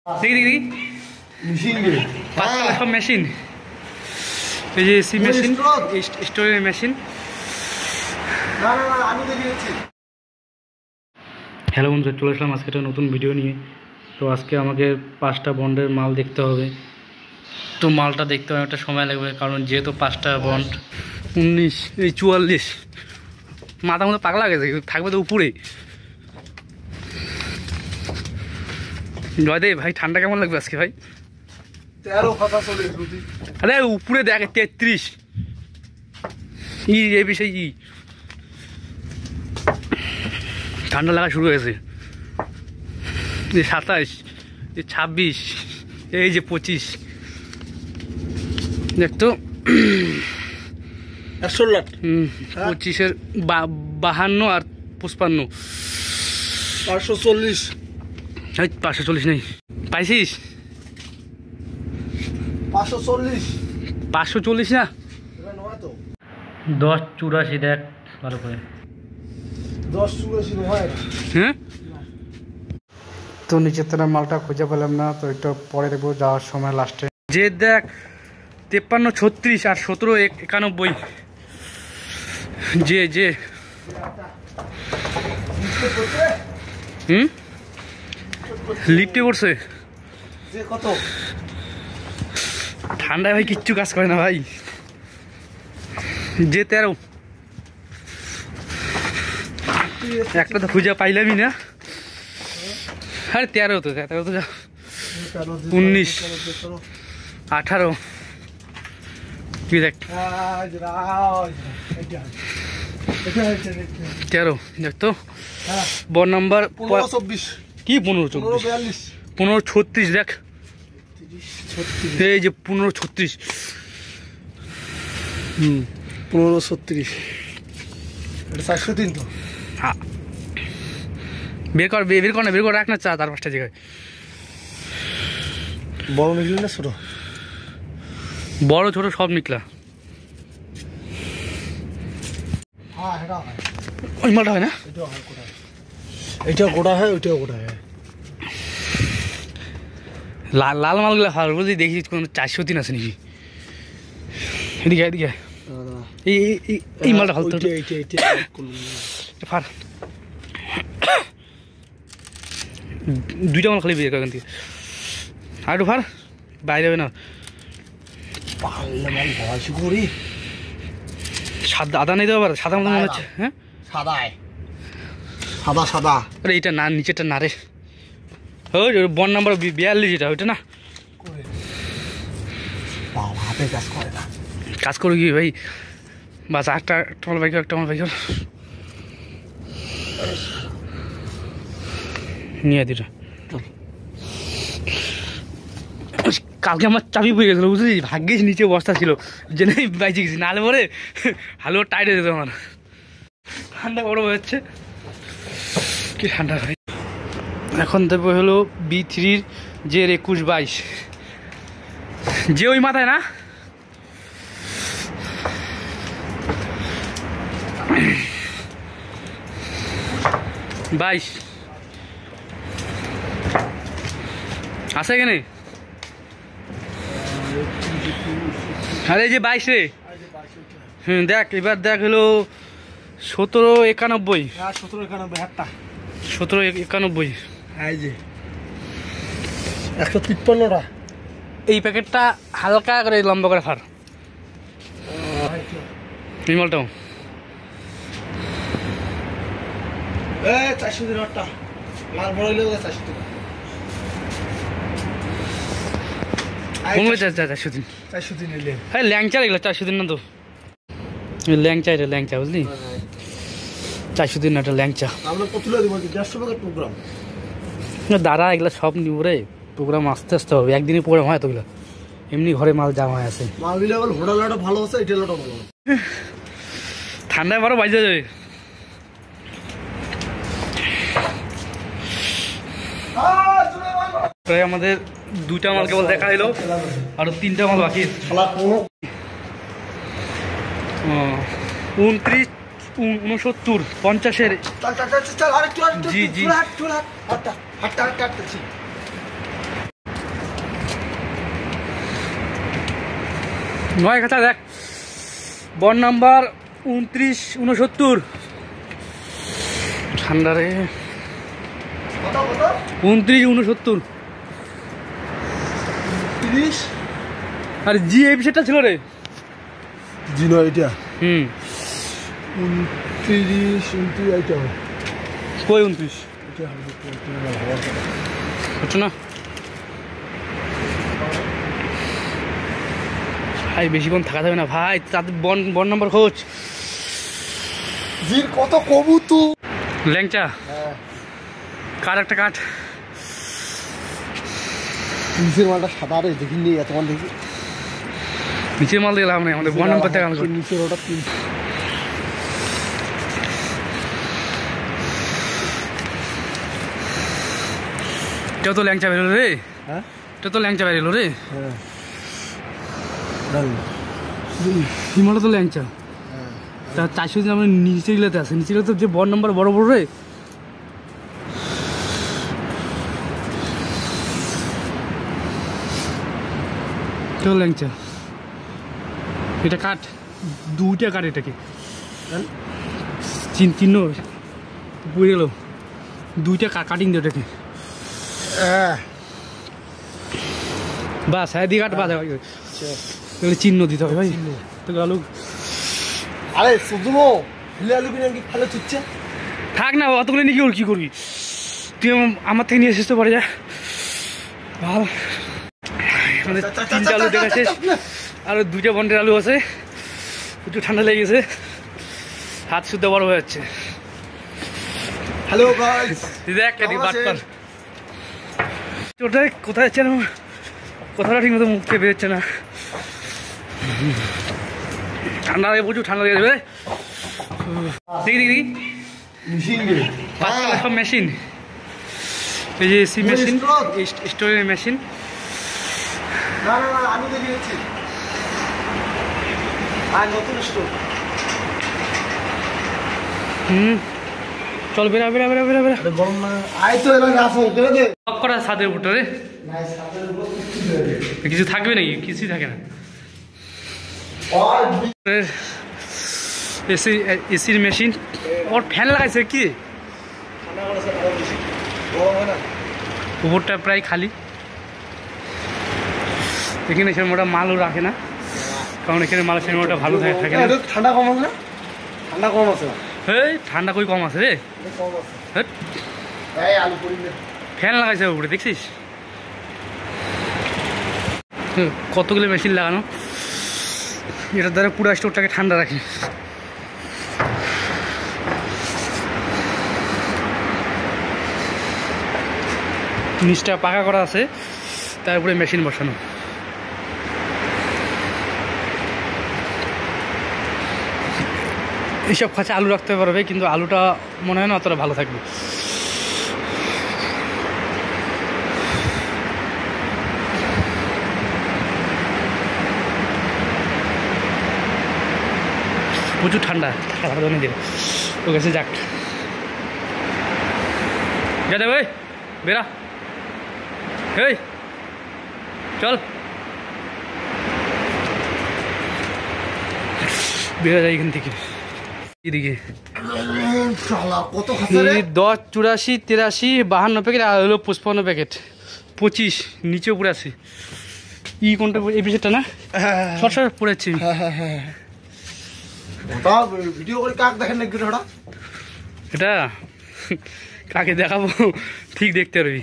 দেখি দেখি মেশিন সব মেশিন, এই যে এসি মেশিন, স্টোরের মেশিন। হ্যালো বন্ধুরা, চলে আসলাম আজকে একটা নতুন ভিডিও নিয়ে। তো আজকে আমাকে 5টা বন্ডের মাল দেখতে হবে। তো মালটা দেখতে হবে, একটা সময় লাগবে, কারণ যেহেতু 5টা বন্ড 19 এই 44 মাথা মতো পাগলা গেছে, থাকবে তো উপরে। জয়দেব ভাই, ঠান্ডা কেমন লাগবে আজকে ভাই? 13 কথা চলে আরে উপরে দেখ 33 এই বিষয় ঠান্ডা লাগা শুরু হয়েছে। 27, 26, এই যে 25, দেখতো 25-এর 52 আর 55, 540 540 নেই, পাইছিস? 540 না, 1084 দেখ ভালো করে। 1084 হয় হ্যাঁ, তো নিচের তলার মালটা খুঁজে পেলাম না, তো একটু পরে দেখবো যাওয়ার সময় লাস্টে। যে দেখ 53, 36 আর 17, 91, যে লিফটে করছে। কত ঠান্ডায় ভাই কিচ্ছু কাজ করে না ভাই। যে 13, একটা তো খুঁজে পাইলামই না। আরে 13 তো যা 19, 18 কি দেখ 13 দেখ তো। বর নাম্বার 15-24 কি 15-24, 15-36 দেখ, এই যে 15-36, 15-36 403 তো। হ্যাঁ, বের কর রাখ না, চা 4-5টা জায়গায়। বড় নিকলি না ছোট? বড় ছোট সব নিকলা। হ্যাঁ, এটা হয়, ওই মালটা হয় না, এটা গোটা হয়, ওইটাও গোটা হয়। লাল মালগুলো হয়, বুঝলি? দেখি কোনো 403 আছে নাকি। এদিকে এই মালটা হালতে ফার 2টা মাল খালি বের এখান থেকে, আর একটু ফার বাইরে হবে না। সাদা আদা নেই দেওয়া পারে, সাদা মতো মনে হচ্ছে। হ্যাঁ, সাদা আরে এইটা না, নিচেরটা না রে, ওই বন নাম্বার 42 যেটা, ওইটা না। হাতে কাজ করে না, কাজ করো কি ভাই? বাস একটা মাল বাইক, একটা মাল বাইক নিয়ে দিটা। কালকে আমার চাবি পড়ে গেছিলো, বুঝলি? ভাগ্যিস নিচে বস্তা ছিল, জেনে বাইচে গেছি, নাহলে পরে হালু টাইট হয়ে যেত আমার। ঠান্ডা বড় হচ্ছে, কি ঠান্ডা ভাই। এখন দেখবো হলো B3-র যে 21-22, যে ওই মাথায় না, বাইশ আছে এখানে। আরে যে 22 রে, দেখ এবার দেখ হলো 1791, 1791, এই যে 153টা। এই প্যাকেটটা হালকা করে লম্বা করে ফার, এই মালটাও 400 দিন একটা মাল বড় হইলেও 400 দিন। কমবে 400 দিন, 400 দিন এলে হ্যাঁ ল্যাংচা এগুলো 400 দিন না তো, ল্যাংচা, এটা ল্যাংচা, বুঝলি? 400 দিন না, এটা ল্যাংচা। আমরা কতগুলো দিব? 150 টাকার প্রোগ্রাম দাঁড়া, এগুলো সব নিব রে, প্রোগ্রাম আস্তে আস্তে হবে, একদিনই প্রোগ্রাম হয় তো এগুলো, এমনি ঘরে মাল জামা আছে। মাল দিলে বল হোটেলটা ভালো আছে, এই টেলটা ভালো। ঠান্ডায় বড় বাজে যাবে। আমাদের 2টা মাল কেবল দেখা হলো, আরো 3টা মাল বাকি। 29, 69, 50-এর। জি নয় খাতা দেখ, বন নাম্বার 2969। ঠান্ডা রে, 2969। আর জি এই বিষয়টা ছিল রে, জি নয় এটা। 29 এইটা কই 29 হচ্ছে না ভাই, বেশিক্ষণ থাকা যাবে না ভাই, তাদের বন নাম্বার খোঁজ। জির কত কবুতু ল্যাংচা কাঠ, একটা কাঠ। নিচের মালটা সাদা রে, দেখিনি এতক্ষণ দেখি। নিচের মাল দিয়ে লাভ নেই, আমাদের বন নাম্বার দেখা। নিচের ওটা এটা তো ল্যাংচা বেরোলো রে। হ্যাঁ এটা তো ল্যাংচা বেরোলো রে। হ্যাঁ হিমালয় তো ল্যাংচা। তা 400 দিন আমরা নিচে গেলাতে আছে, নিচে গেলে তো যে বন নাম্বার বড় বড় রে। এটা ল্যাংচা, এটা কাঠ, দুইটা কাঠ। এটাকে চিহ্ন বুঝে গেল, দুইটা কাটিং দিয়ে এটাকে বাস। হ্যাঁ দিয়ে কাঠ বাস, চিহ্ন দিতে হবে ভাই। তো আলু, আরে শুধু ফেলে আলু কিনে কি খালে চুচ্ছে থাক না, অতগুলো নিয়ে কি করবি তুই? আমার থেকে নিয়ে এসেছিস তো পরে যা ভালো। আমাদের 3টা আলু দেখা শেষ, আর 2টা বন্ডের আলু আছে। একটু ঠান্ডা লেগে গেছে, হাত শুদ্ধ বড় হয়ে যাচ্ছে। হ্যালো গাইস, দেখ ওটাই কোথায় যাচ্ছে না, কথাটা ঠিক মতো মুখ থেকে বেরোচ্ছে না। ঠান্ডা লাগে, প্রচুর ঠান্ডা লেগে যাবে। দেখি দেখি দেখি সব মেশিন, এই যে এসি মেশিন, স্টোরের মেশিন। আমি দেখিয়েছি আর নতুন স্টোর। চল বেরা বেরা বেরা বেরা বেরা। গরম না আয় তো এলা গাছ উঠে দে। সব করা ছাদের উপরে রে, নাই ছাদের উপর কিছু থাকবে নাকি? কিছুই থাকে না। এসির মেশিন, ওর ফ্যান লাগাইছে কি? উপরটা প্রায় খালি, এখানে সেরকম মালও রাখে না, কারণ এখানে মাল সেরকম ভালো থাকে না। ঠান্ডা কম আছে না? ঠান্ডা কম আছে। এই ঠান্ডা কই কম আছে রে, ফ্যান লাগাইছে উপরে দেখছিস? কতগুলো মেশিন লাগানো, এটার দ্বারা পুরো স্টোরটাকে ঠান্ডা রাখে। নিচটা পাকা করা আছে, তার উপরে মেশিন বসানো। এইসব খাঁচা আলু রাখতে পারবে, কিন্তু আলুটা মনে হয় না অতটা ভালো থাকবে। প্রচুর ঠান্ডা, ঠান্ডা দিয়ে ও গেছে। যাক যা দেবে, বেরা, এই চল বেরা যায় এখান থেকে। এদিকে 10, 84, 83, 52 প্যাকেট, আর হলো 55 প্যাকেট, 25 নিচে উপরে আছে। কোনটা এই বিষয়টা না শর্ট শর্ট পড়েছি। ভিডিও করে কাক দেখেন নাকি ওটা? এটা কাকে দেখাবো, ঠিক দেখতে পারবি।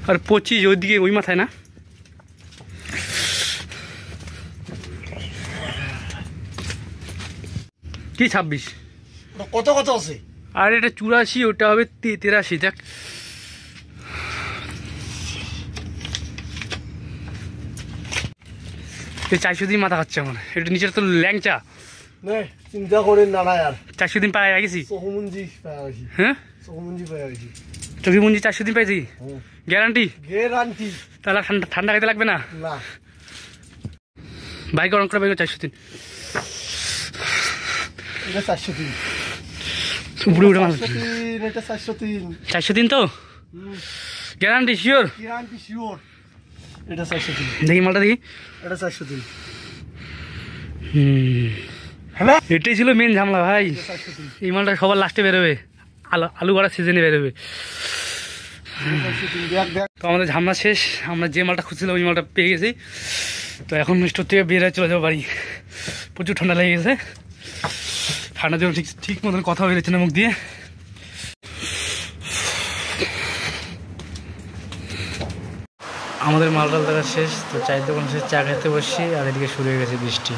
আর 25 ওইদিকে, ওই মাথায় না। কি 26? কত কত আছে? আর এটা 84, ওটা হবে 83। দেখ এই 400 দিন মাথা খাচ্ছে আমার। এটা নিচের তো ল্যাংচা, চিন্তা করেন না আর 400 দিন পায়ে গেছি। হ্যাঁ চোখে মুঞ্জি 400 দিন পাইছি, গ্যারান্টি। তাহলে ঠান্ডা খাইতে লাগবে না। বাইক অন করে বাইক 400 দিন উপরে উঠে মাছ। 400 দিন তো গ্যারান্টি শিওর। এটা 403 দেখি মালটা দেখি। এটা 403 হ্যালো, এটাই ছিল মেন ঝামেলা ভাই। 403 এই মালটা সবার লাস্টে বেরোবে, আলু করার সিজনে বেরোবে। তো আমাদের ঝামেলা শেষ, আমরা যে মালটা খুঁজছিলাম ওই মালটা পেয়ে গেছি। তো এখন স্টোর থেকে বের হয়ে চলে যাবো বাড়ি। প্রচুর ঠান্ডা লেগে গেছে, ঠান্ডার জন্য ঠিক মতন কথা হয়ে যাচ্ছে না মুখ দিয়ে। আমাদের মাল টাল দেখা শেষ, তো চায়ের দোকান শেষ, চা খেতে বসছি, আর এদিকে শুরু হয়ে গেছে বৃষ্টি।